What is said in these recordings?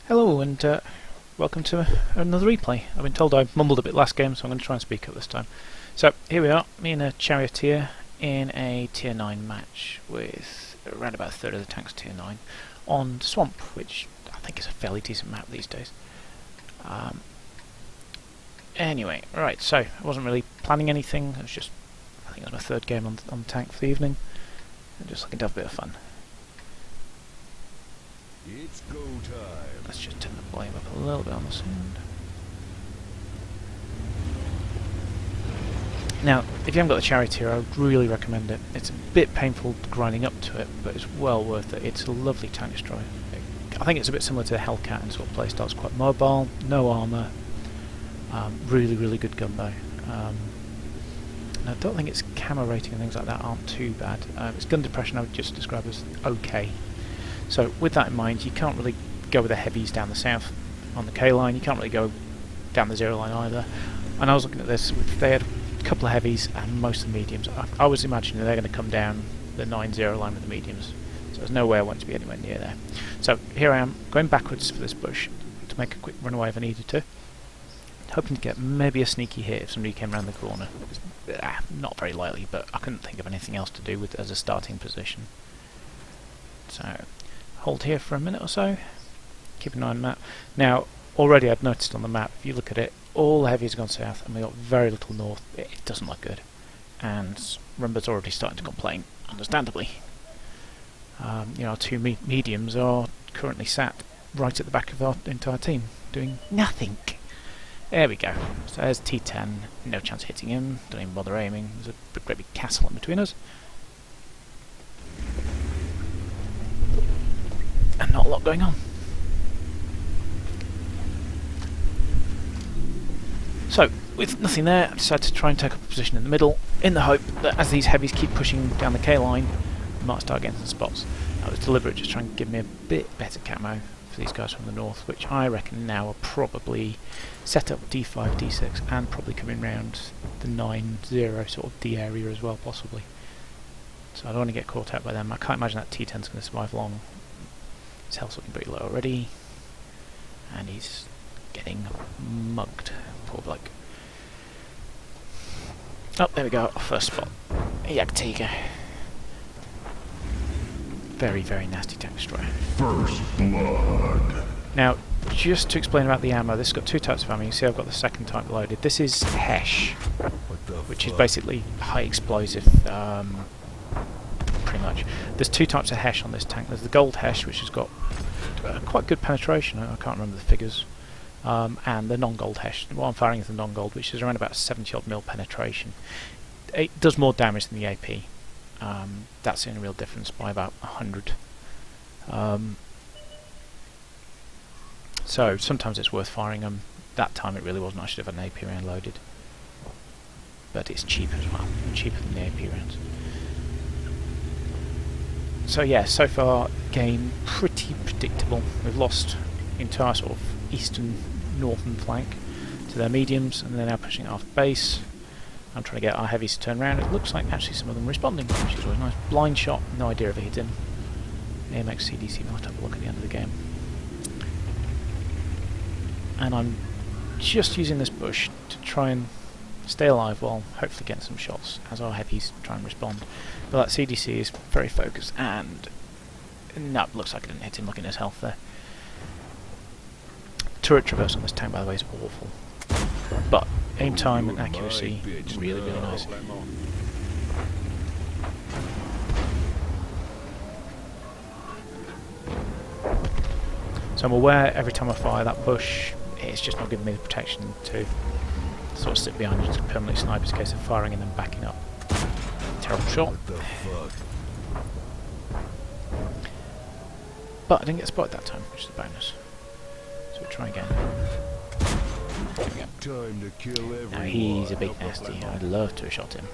Hello and welcome to another replay. I've been told I mumbled a bit last game, so I'm going to try and speak up this time. So here we are, me and a Charioteer in a tier 9 match with around about a third of the tanks tier 9 on Swamp, which I think is a fairly decent map these days. Anyway, right, so I wasn't really planning anything. I think it was my third game on the tank for the evening. I'm just looking to have a bit of fun. It's go time. Let's just turn the volume up a little bit on the sound. Now, if you haven't got the Charioteer, I would really recommend it. It's a bit painful grinding up to it, but it's well worth it. It's a lovely tank destroyer. I think it's a bit similar to the Hellcat in sort of playstyle. It's quite mobile, no armour, really good gun though. And I don't think its camo rating and things like that aren't too bad. Its gun depression I would just describe as okay. So with that in mind, you can't really go with the heavies down the south on the K line, you can't really go down the 0 line either. And I was looking at this, they had a couple of heavies and most of the mediums. I was imagining they're going to come down the 9-0 line with the mediums, so there's no way I want to be anywhere near there. So here I am, going backwards for this bush to make a quick runaway if I needed to, hoping to get maybe a sneaky hit if somebody came around the corner. Not very likely, but I couldn't think of anything else to do with as a starting position. So hold here for a minute or so, keep an eye on the map. Now, already I've noticed on the map, if you look at it, all the heavies have gone south and we've got very little north. It doesn't look good. And Rumba's already starting to complain, understandably. Our two mediums are currently sat right at the back of our entire team, doing nothing. There we go. So there's T10, no chance of hitting him, don't even bother aiming. There's a great big castle in between us. And not a lot going on. So, with nothing there, I decided to try and take up a position in the middle, in the hope that as these heavies keep pushing down the K line, I might start getting some spots. That was deliberate, just trying to give me a bit better camo for these guys from the north, which I reckon now are probably set up D5, D6, and probably coming round the 9-0 sort of D area as well, possibly. So I don't want to get caught out by them. I can't imagine that T10's going to survive long. His health's looking pretty low already, and he's getting mugged. Poor bloke. Oh, there we go, our first spot. Charioteer. Very nasty tank destroyer. First blood. Now, just to explain about the ammo, this has got two types of ammo. You see I've got the second type loaded. This is Hesh, which is basically high explosive, pretty much. There's two types of Hesh on this tank. There's the gold Hesh, which has got quite good penetration, I can't remember the figures, and the non-gold Hesh. What I'm firing is the non-gold, which is around about 70-odd mil penetration. It does more damage than the AP. That's the only real difference, by about 100. So sometimes it's worth firing them. That time it really wasn't. I should have an AP round loaded. But it's cheap as well, cheaper than the AP rounds. So yeah, so far game pretty predictable. We've lost the entire sort of eastern northern flank to their mediums, and they're now pushing off base. I'm trying to get our heavies to turn around. It looks like actually some of them are responding, which is always nice. Blind shot, no idea if it hit him. AMX CDC might have a look at the end of the game. And I'm just using this bush to try and stay alive while hopefully getting some shots as our heavies try and respond. But that CDC is very focused, and no, looks like I didn't hit him. Look at his health there. Turret traverse on this tank, by the way, is awful. But aim time and accuracy, really nice. So I'm aware every time I fire that bush, it's just not giving me the protection to sort of sit behind and just permanently snipe. It's a case of firing and then backing up. Terrible shot. But I didn't get spotted that time, which is a bonus. So we'll try again. There we go. Time to kill everyone. Now he's a big nasty. I'd love to have shot him.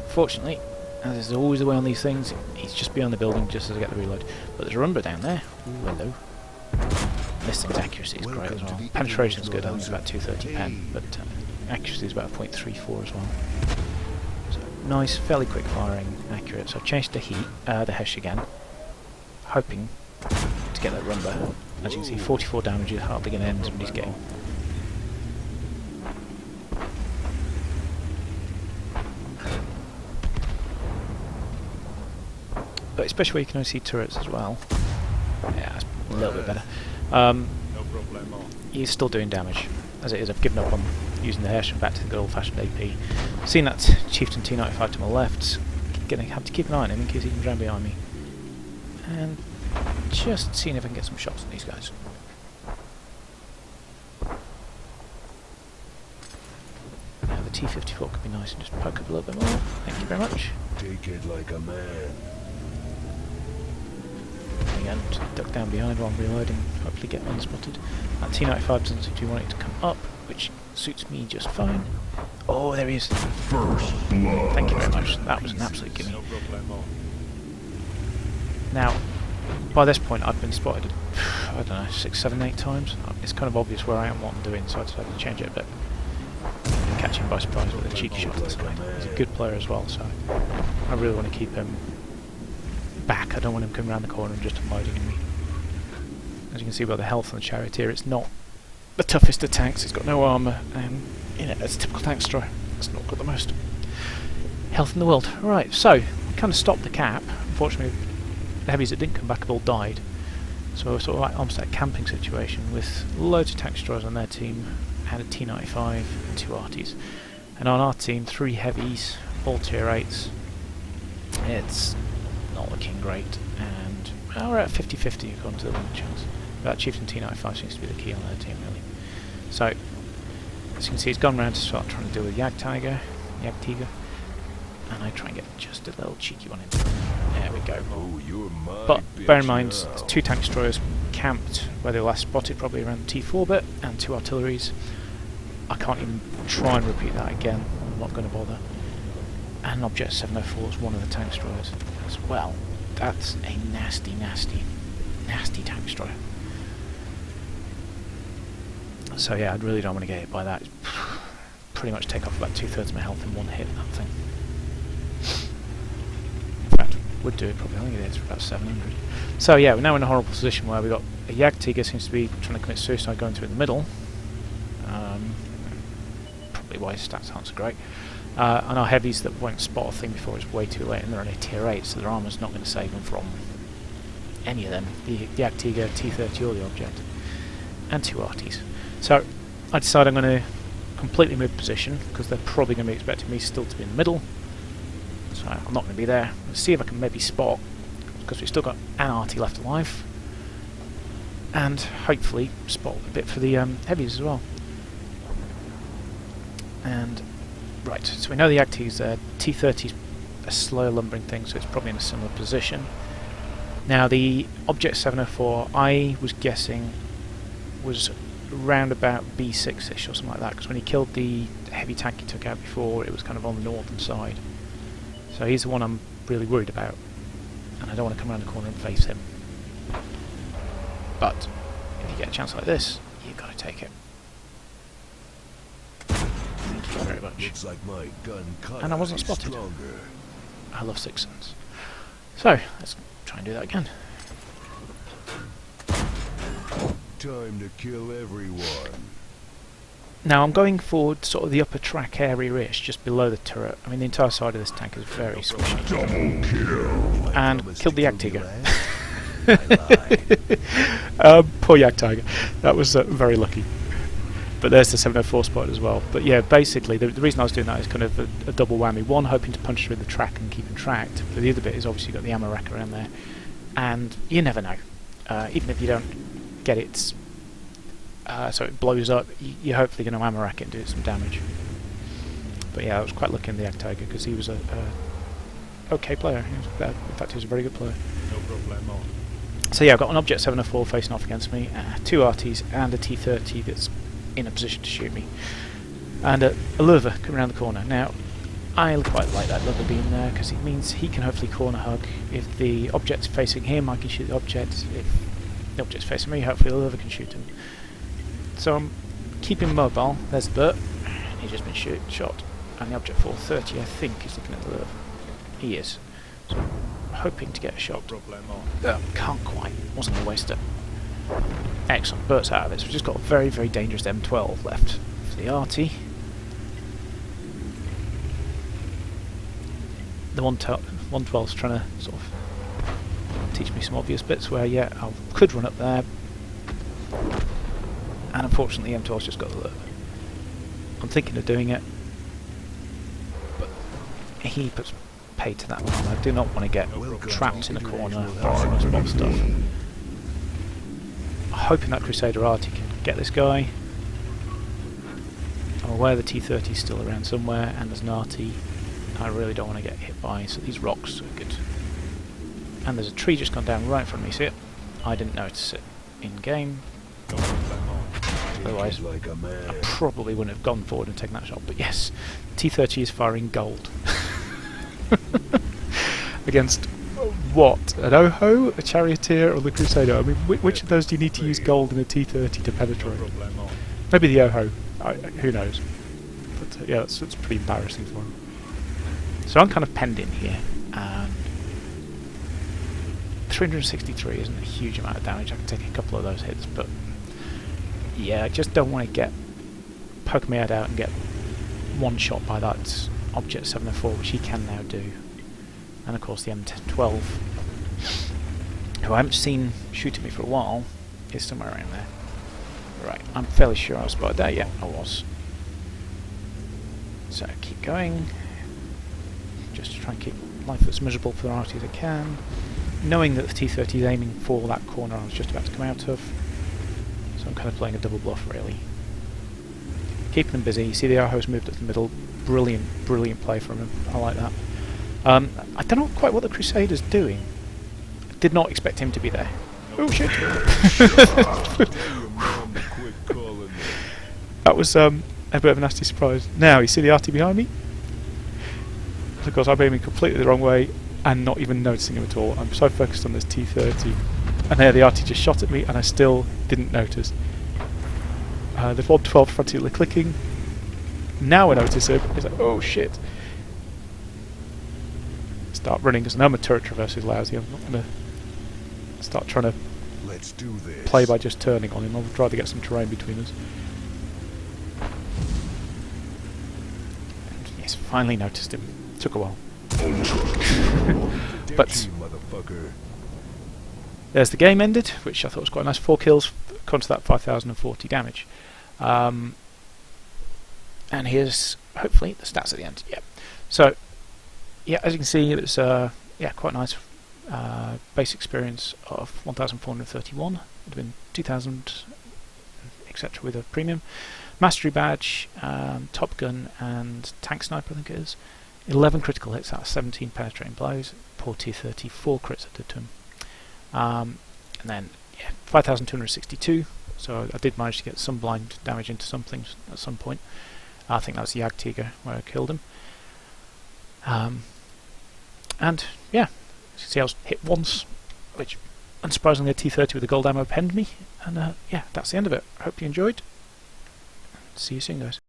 Fortunately, as is always the way on these things, he's just beyond the building just as I get the reload. But there's a Rumba down there. Ooh, hello. This thing's accuracy is great as well. Penetration's good, I think it's about 230 pen, but accuracy is about 0.34 as well. So nice, fairly quick firing, accurate. So I've changed the heat, the Hesh again, hoping to get that rumba. As you can see, 44 damage is hardly going to end somebody's game. But especially where you can only see turrets as well. Yeah, that's a little bit better. He's still doing damage. As it is, I've given up on using the Herschel, back to the good old-fashioned AP. Seeing that Chieftain T95 to my left, gonna have to keep an eye on him in case he can drown behind me. And just seeing if I can get some shots on these guys. Now the T54 could be nice and just poke up a little bit more. Thank you very much. Take it like a man. Again, just duck down behind while I'm reloading, hopefully get unspotted. That T95 doesn't seem to be wanting to come up, which suits me just fine. Oh, there he is. First blood. Thank you very much. That was an absolute gimme. Now, by this point I've been spotted, I don't know, 6, 7, 8 times. It's kind of obvious where I am, what I'm doing, so I decided to change it a bit. Catch him by surprise with a cheeky shot to the side. He's a good player as well, so I really want to keep him back. I don't want him coming around the corner and just unloading me. As you can see by the health on the Charioteer, it's not the toughest of tanks. It's got no armour, and it's a typical tank destroyer. It's not got the most health in the world. Right, so we kind of stopped the cap. Unfortunately, the heavies that didn't come back have all died. So we're sort of like almost at a camping situation with loads of tank destroyers on their team, and a T95 and 2 arties. And on our team, 3 heavies, all tier 8s. It's not looking great, and we're at 50-50 according to the win chance. That Chieftain T95 seems to be the key on their team, really. So, as you can see, he's gone round to start trying to deal with Jagdtiger, and I try and get just a little cheeky one in. There we go. Oh, you're my But bear in mind, bitch there's now. 2 tank destroyers camped where they were last spotted, probably around the T4 bit, and 2 artilleries. I can't even try and repeat that again. I'm not going to bother. And Object 704 is one of the tank destroyers as well. That's a nasty, nasty, nasty tank destroyer. So yeah, I really don't want to get hit by that. Pretty much take off about 2/3 of my health in one hit, that thing. In fact, would do it probably. I think it hits for about 700. So yeah, we're now in a horrible position where we've got a Jagdtiger seems to be trying to commit suicide going through the middle. Probably why his stats aren't so great. And our heavies that won't spot a thing before it's way too late, and they're only tier 8, so their armour's not going to save them from any of them. The Jagdtiger, T30 or the Object. And 2 arties. So I decide I'm going to completely move position, because they're probably going to be expecting me still to be in the middle. So I'm not going to be there. Let's see if I can maybe spot, because we've still got an arty left alive. And hopefully spot a bit for the heavies as well. And right, so we know the Jagdtiger's there. T30's a slow lumbering thing, so it's probably in a similar position. Now the Object 704, I was guessing, was around about B6ish or something like that, because when he killed the heavy tank he took out before, it was kind of on the northern side. So he's the one I'm really worried about, and I don't want to come around the corner and face him. But if you get a chance like this, you've got to take it. Thank you very much. Looks like my gun cut And I wasn't is spotted. stronger. I love 6 suns. So let's try and do that again. Time to kill everyone. Now I'm going forward sort of the upper track area-ish, just below the turret. I mean, the entire side of this tank is very squishy. Double kill. And Promise killed to the kill you Jagdtiger. last. I lied. Poor Jagdtiger. That was very lucky. But there's the 704 spot as well. But yeah, basically the reason I was doing that is kind of a double whammy. One, hoping to punch through the track and keep him tracked. But the other bit is obviously got the ammo rack around there. And you never know. Even if you don't get it so it blows up, you're hopefully going to ammo rack it and do some damage. But yeah, I was quite lucky in the Jagdtiger because he was a okay player. He was, in fact, he was a very good player. No problemo. So yeah, I've got an Object 704 facing off against me, 2 arties and a T30 that's in a position to shoot me. And a Lurva coming around the corner. Now, I quite like that Lurva being there because it means he can hopefully corner hug. If the object's facing him, I can shoot the object. If the object's facing me, hopefully the Lurva can shoot him. So I'm keeping mobile. There's the Burt. He's just been shot. And the Object 430, I think, is looking at the Lurva. He is. So I'm hoping to get a shot. Can't quite. wasn't going to waste it. Excellent, bursts out of it. So we've just got a very, very dangerous M12 left for the arty. The 112's trying to sort of teach me some obvious bits where, yeah, I could run up there. And unfortunately the M12's just got the... I'm thinking of doing it, but he puts paid to that one. I do not want to get trapped in a corner or spot stuff. I'm hoping that Crusader Arty can get this guy. I'm aware the T-30 is still around somewhere, and there's an Arty. I really don't want to get hit by, so these rocks are good. And there's a tree just gone down right in front of me, see it? I didn't notice it in game. Otherwise, I probably wouldn't have gone forward and taken that shot. But yes, T-30 is firing gold. Against what? An Oho, a Charioteer, or the Crusader? I mean, which of those do you need to use gold in a T-30 to penetrate? Maybe the Oho. Who knows? But yeah, it's pretty embarrassing for him. So I'm kind of penned in here, and 363 isn't a huge amount of damage. I can take a couple of those hits, but yeah, I just don't want to poke my head out and get one shot by that Object 704, which he can now do. And of course the M12, who I haven't seen shoot at me for a while, is somewhere around there. Right, I'm fairly sure I was spotted there. Yeah, I was. So keep going, just to try and keep life as miserable for the arty as I can, knowing that the T-30 is aiming for that corner I was just about to come out of. So I'm kind of playing a double bluff, really. Keeping them busy. You see the Aho's moved up the middle. Brilliant, brilliant play from him. I like that. I don't know quite what the Crusader's doing. I did not expect him to be there. Oh shit! That was a bit of a nasty surprise. Now, you see the arty behind me? Of course, I'm aiming completely the wrong way and not even noticing him at all. I'm so focused on this T-30. And there, the arty just shot at me and I still didn't notice. The 112 frantically clicking. Now I notice him. He's like, oh shit. Start running, because now my turret traverse is lousy. I'm not going to start trying to play by just turning on him. I'll try to get some terrain between us. And yes, finally noticed him. Took a while. But there's the game ended, which I thought was quite nice. 4 kills, according to that 5,040 damage. And here's hopefully the stats at the end. Yeah. So yeah, as you can see, it was yeah, quite nice base experience of 1,431. It would have been 2,000, etc. with a premium. Mastery badge, Top Gun, and Tank Sniper, I think it is. 11 critical hits out of 17 penetrating blows. Poor T-30, 4 crits I did to him. And then yeah, 5,262. So I did manage to get some blind damage into some things at some point. I think that was the Jagdtiger where I killed him. And yeah, you can see I was hit once, which unsurprisingly a T-30 with the gold ammo penned me. And yeah, that's the end of it. I hope you enjoyed. See you soon, guys.